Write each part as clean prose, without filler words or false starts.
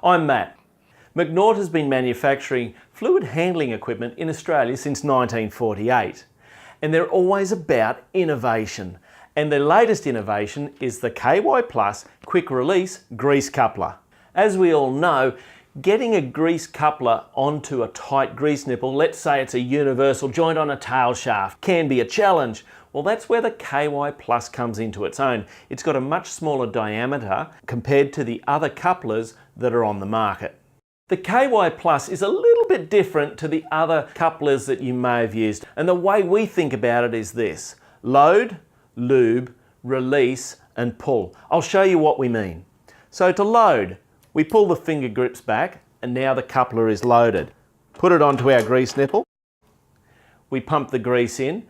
I'm Matt. Macnaught has been manufacturing fluid handling equipment in Australia since 1948. And they're always about innovation. And their latest innovation is the KY Plus Quick Release Grease Coupler. As we all know, getting a grease coupler onto a tight grease nipple, let's say it's a universal joint on a tail shaft, can be a challenge. Well, that's where the KY Plus comes into its own. It's got a much smaller diameter compared to the other couplers that are on the market. The KY Plus is a little bit different to the other couplers that you may have used. And the way we think about it is this: load, lube, release, and pull. I'll show you what we mean. So to load, we pull the finger grips back and now the coupler is loaded. Put it onto our grease nipple. We pump the grease in,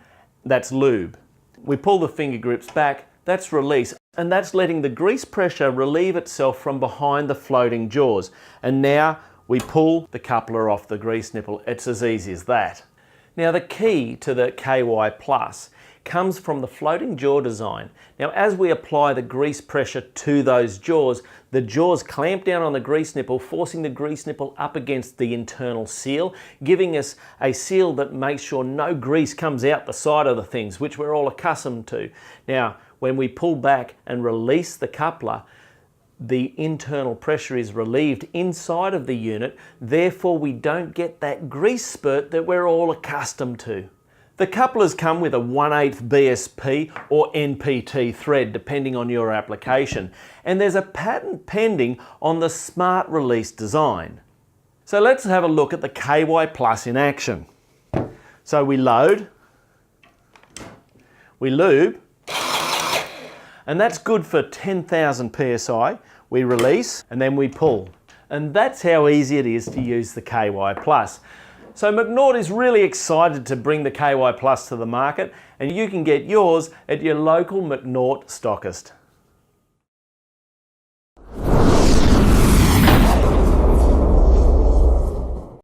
that's lube. We pull the finger grips back, that's release. And that's letting the grease pressure relieve itself from behind the floating jaws. And now we pull the coupler off the grease nipple. It's as easy as that. Now the key to the KY Plus comes from the floating jaw design. Now as we apply the grease pressure to those jaws, the jaws clamp down on the grease nipple, forcing the grease nipple up against the internal seal, giving us a seal that makes sure no grease comes out the side of the things, which we're all accustomed to. Now, when we pull back and release the coupler, the internal pressure is relieved inside of the unit, therefore we don't get that grease spurt that we're all accustomed to. The couplers come with a 1/8 BSP or NPT thread depending on your application, and there's a patent pending on the smart release design. So let's have a look at the KY Plus in action. So we load, we lube, and that's good for 10,000 PSI. We release and then we pull. And that's how easy it is to use the KY Plus. So Macnaught is really excited to bring the KY Plus to the market, and you can get yours at your local Macnaught stockist.